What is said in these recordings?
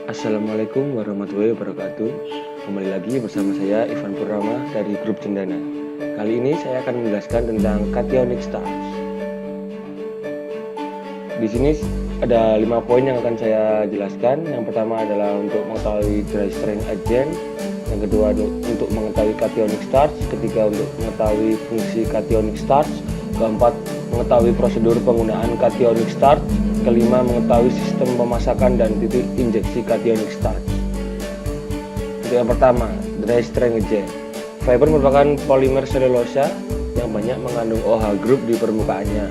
Assalamualaikum warahmatullahi wabarakatuh. Kembali lagi bersama saya Ivan Purnama dari Grup Cendana. Kali ini saya akan menjelaskan tentang cationic stars. Di sini ada 5 poin yang akan saya jelaskan. Yang pertama adalah untuk mengetahui dry strength agent, yang kedua untuk mengetahui cationic stars, ketiga untuk mengetahui fungsi cationic stars, keempat mengetahui prosedur penggunaan cationic stars, kelima mengetahui sistem pemasakan dan titik injeksi cationic starch. Untuk yang pertama, dry strength agent. Fiber merupakan polimer selulosa yang banyak mengandung OH group di permukaannya.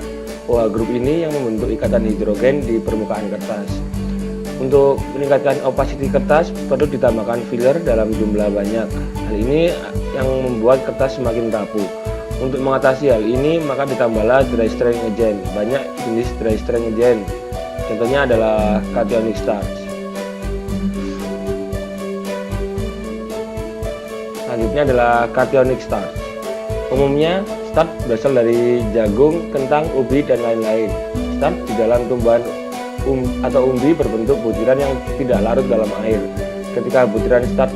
OH group ini yang membentuk ikatan hidrogen di permukaan kertas. Untuk meningkatkan opacity kertas perlu ditambahkan filler dalam jumlah banyak. Hal ini yang membuat kertas semakin rapuh. Untuk mengatasi hal ini maka ditambahlah dry strength agent. Banyak jenis dry strength agent. Contohnya adalah cationic starch. Selanjutnya adalah cationic starch. Umumnya starch berasal dari jagung, kentang, ubi, dan lain-lain. Starch di dalam tumbuhan atau umbi berbentuk butiran yang tidak larut dalam air. Ketika butiran starch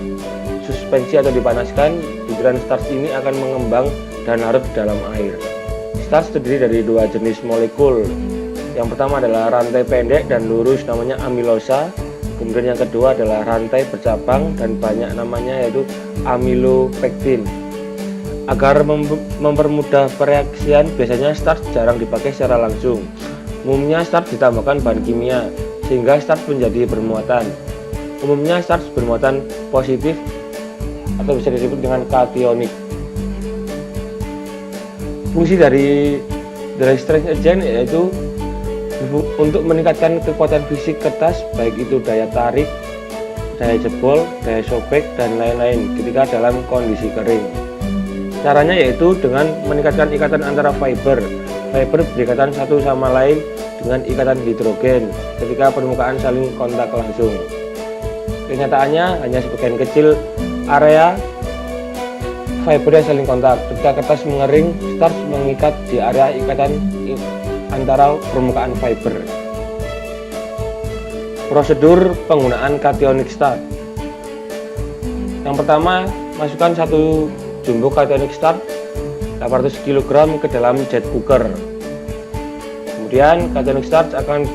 suspensi atau dipanaskan, butiran starch ini akan mengembang dan larut dalam air. Starch terdiri dari 2 jenis molekul. Yang pertama adalah rantai pendek dan lurus namanya amilosa. Kemudian yang kedua adalah rantai bercabang dan banyak namanya yaitu amilopektin. Agar mempermudah pereaksian, biasanya starch jarang dipakai secara langsung. Umumnya starch ditambahkan bahan kimia sehingga starch menjadi bermuatan. Umumnya starch bermuatan positif atau bisa disebut dengan cationic. Fungsi dari dry strength agent yaitu untuk meningkatkan kekuatan fisik kertas, baik itu daya tarik, daya jebol, daya sobek, dan lain-lain ketika dalam kondisi kering. Caranya yaitu dengan meningkatkan ikatan antara fiber. Fiber berikatan satu sama lain dengan ikatan hidrogen ketika permukaan saling kontak langsung. Kenyataannya hanya sebagian kecil area fiber yang saling kontak. Ketika kertas mengering, starch mengikat di area ikatan antara permukaan fiber. Prosedur penggunaan cationic starch. Yang pertama, masukkan 1 jumbo cationic starch 800 kg ke dalam jet cooker. Kemudian cationic starch akan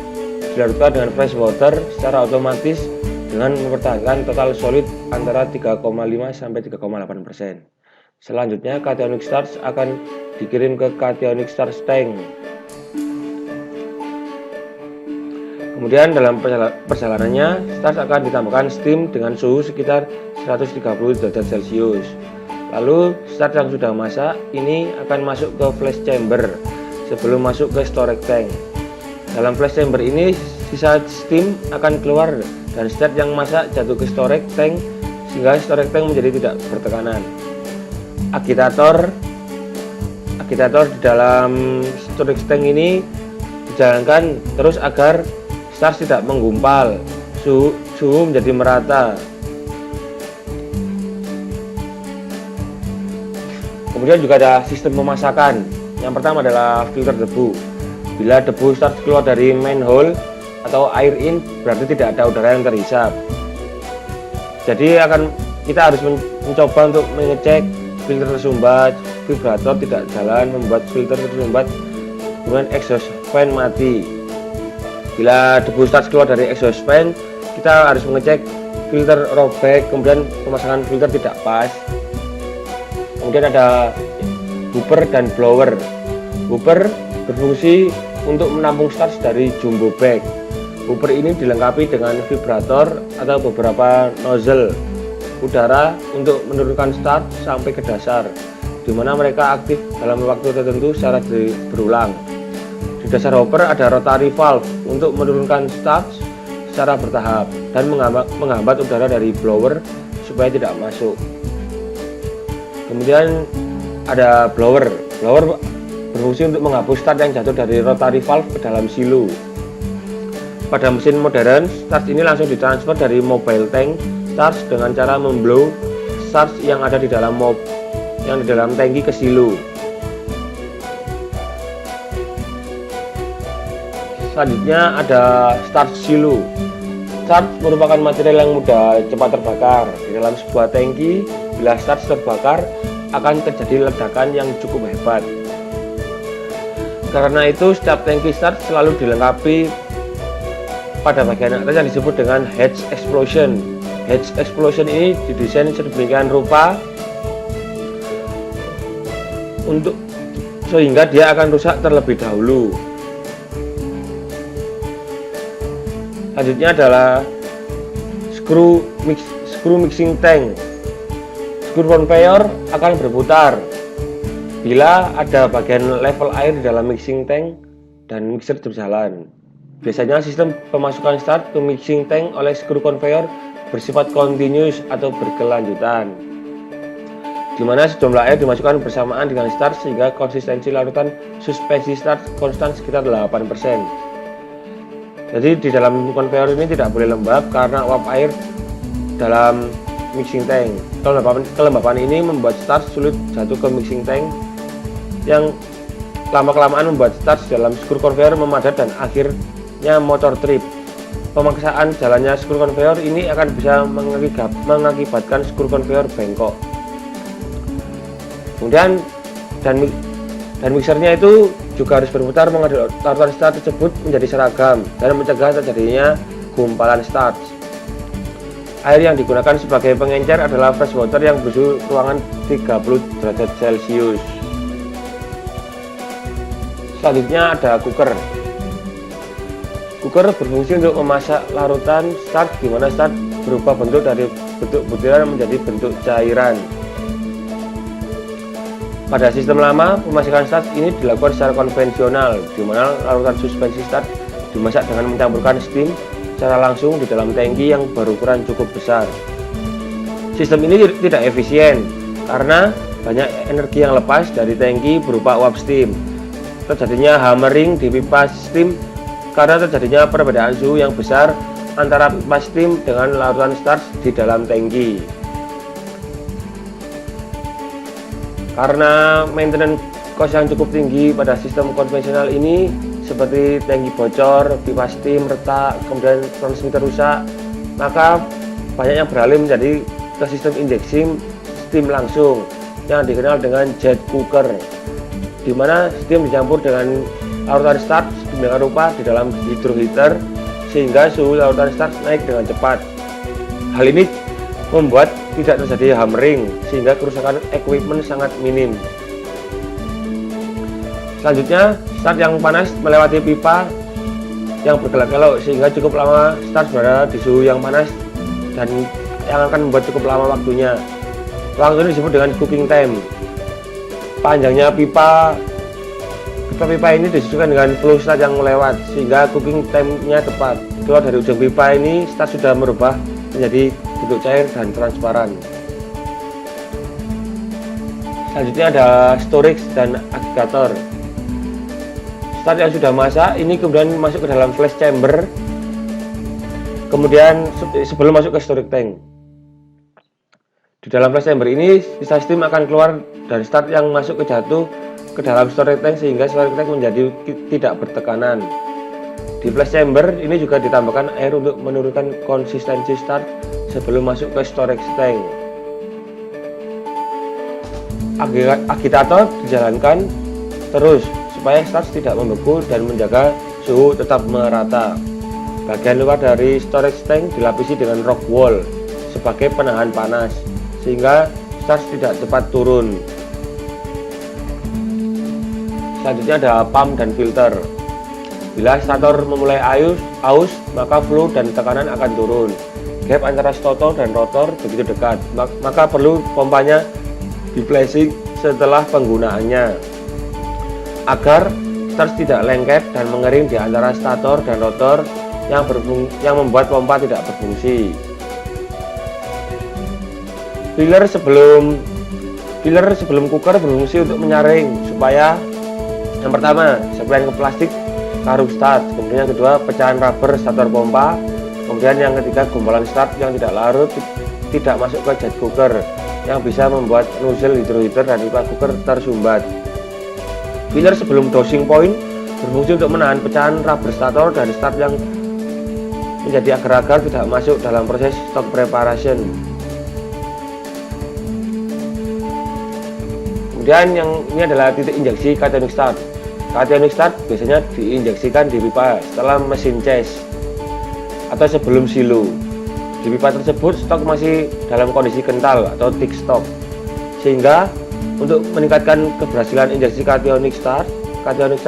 dilarutkan dengan fresh water secara otomatis dengan mempertahankan total solid antara 3,5 sampai 3,8%. Selanjutnya cationic starch akan dikirim ke cationic starch tank. Kemudian dalam perjalanannya, starch akan ditambahkan steam dengan suhu sekitar 130 derajat Celcius. Lalu starch yang sudah masak ini akan masuk ke flash chamber sebelum masuk ke storage tank. Dalam flash chamber ini, sisa steam akan keluar dan starch yang masak jatuh ke storage tank sehingga storage tank menjadi tidak bertekanan. Agitator di dalam storage tank ini dijalankan terus agar starch tidak menggumpal, suhu menjadi merata. Kemudian juga ada sistem pemasakan. Yang pertama adalah filter debu. Bila debu starch keluar dari manhole atau air in, berarti tidak ada udara yang terhisap. Jadi kita harus mencoba untuk mengecek filter tersumbat, vibrator tidak jalan, membuat filter tersumbat, kemudian exhaust fan mati. Bila debu starch keluar dari exhaust fan, kita harus mengecek filter robek, kemudian pemasangan filter tidak pas. Kemudian ada hooper dan blower. Hooper berfungsi untuk menampung starch dari jumbo bag. Hooper ini dilengkapi dengan vibrator atau beberapa nozzle udara untuk menurunkan starch sampai ke dasar, di mana mereka aktif dalam waktu tertentu secara berulang. Di dasar hopper ada rotary valve untuk menurunkan starch secara bertahap dan menghambat udara dari blower supaya tidak masuk. Kemudian ada blower. Blower berfungsi untuk menghapus starch yang jatuh dari rotary valve ke dalam silo. Pada mesin modern, starch ini langsung ditransfer dari mobile tank starch dengan cara memblow starch yang ada di dalam tangki ke silo. Selanjutnya ada starch silo. Starch merupakan material yang mudah cepat terbakar. Di dalam sebuah tangki, bila starch terbakar, akan terjadi ledakan yang cukup hebat. Karena itu, setiap tangki starch selalu dilengkapi pada bagian atas yang disebut dengan hedge explosion. Hedge explosion ini didesain sedemikian rupa sehingga dia akan rusak terlebih dahulu. Selanjutnya adalah screw mixing tank. Screw conveyor akan berputar bila ada bagian level air di dalam mixing tank dan mixer berjalan. Biasanya sistem pemasukan starch ke mixing tank oleh screw conveyor bersifat continuous atau berkelanjutan, di mana sejumlah air dimasukkan bersamaan dengan starch sehingga konsistensi larutan suspensi starch konstan sekitar 8%. Jadi di dalam conveyor ini tidak boleh lembab karena uap air dalam mixing tank. Kelembapan ini membuat starch sulit jatuh ke mixing tank, yang lama-kelamaan membuat starch dalam screw conveyor memadat dan akhirnya motor trip. Pemaksaan jalannya screw conveyor ini akan bisa mengakibatkan screw conveyor bengkok. Kemudian dan mixernya itu juga harus berputar mengaduk larutan starch tersebut menjadi seragam dan mencegah terjadinya gumpalan starch. Air yang digunakan sebagai pengencer adalah fresh water yang bersuhu ruangan 30 derajat Celcius. Selanjutnya ada cooker. Cooker berfungsi untuk memasak larutan starch, di mana starch berubah bentuk dari bentuk butiran menjadi bentuk cairan. Pada sistem lama, pemasakan starch ini dilakukan secara konvensional, di mana larutan suspensi starch dimasak dengan mencampurkan steam secara langsung di dalam tangki yang berukuran cukup besar. Sistem ini tidak efisien karena banyak energi yang lepas dari tangki berupa uap steam. Terjadinya hammering di pipa steam karena terjadinya perbedaan suhu yang besar antara pipa steam dengan larutan starch di dalam tangki. Karena maintenance cost yang cukup tinggi pada sistem konvensional ini, seperti tangki bocor, pipa steam retak, kemudian transmitter rusak, maka banyak yang beralih menjadi ke sistem injeksi steam langsung yang dikenal dengan jet cooker, di mana steam dicampur dengan larutan starch sedemikian rupa di dalam hydroheater sehingga suhu larutan starch naik dengan cepat. Hal ini membuat tidak terjadi hammering sehingga kerusakan equipment sangat minim. Selanjutnya, starch yang panas melewati pipa yang berkelok-kelok sehingga cukup lama starch berada di suhu yang panas dan yang akan membuat cukup lama waktunya. Waktu ini disebut dengan cooking time. Panjangnya pipa ini disesuaikan dengan flow starch yang lewat sehingga cooking time-nya tepat. Keluar dari ujung pipa ini, starch sudah merubah menjadi bentuk cair dan transparan. Selanjutnya ada storage dan agregator. Starch yang sudah masak ini kemudian masuk ke dalam flash chamber, kemudian sebelum masuk ke storage tank. Di dalam flash chamber ini sisa steam akan keluar dan starch yang masuk jatuh ke dalam storage tank sehingga storage tank menjadi tidak bertekanan. Di flash chamber ini juga ditambahkan air untuk menurunkan konsistensi starch sebelum masuk ke storage tank. Agitator dijalankan terus supaya starch tidak membeku dan menjaga suhu tetap merata. Bagian luar dari storage tank dilapisi dengan rock wool sebagai penahan panas sehingga starch tidak cepat turun. Selanjutnya ada pump dan filter. Bila stator memulai aus, maka flow dan tekanan akan turun. Gap antara stator dan rotor begitu dekat, maka perlu pompanya di-flashing setelah penggunaannya agar starch tidak lengket dan mengering di antara stator dan rotor yang membuat pompa tidak berfungsi. Filler sebelum cooker berfungsi untuk menyaring supaya yang pertama serpihan ke plastik karung start, kemudian yang kedua pecahan rubber stator pompa, kemudian yang ketiga gumpalan start yang tidak larut tidak masuk ke jet cooker yang bisa membuat nozzle hydroheater dan pipa cooker tersumbat. Filler sebelum dosing point berfungsi untuk menahan pecahan rubber stator dan start menjadi agar-agar tidak masuk dalam proses stock preparation. Kemudian yang ini adalah titik injeksi cationic start. Cationic start biasanya diinjeksikan di pipa setelah mesin cas atau sebelum silo. Di pipa tersebut stok masih dalam kondisi kental atau thick stock, sehingga untuk meningkatkan keberhasilan injeksi cationic start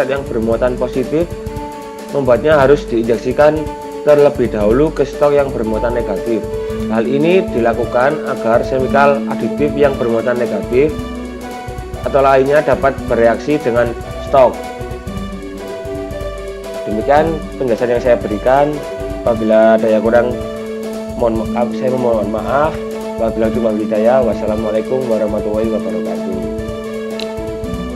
yang bermuatan positif membuatnya harus diinjeksikan terlebih dahulu ke stok yang bermuatan negatif. Hal ini dilakukan agar chemical aditif yang bermuatan negatif atau lainnya dapat bereaksi dengan stok. Demikian penjelasan yang saya berikan. Apabila ada yang kurang, saya mohon maaf. Wabillahi taufiq wal hidayah. Wassalamualaikum warahmatullahi wabarakatuh.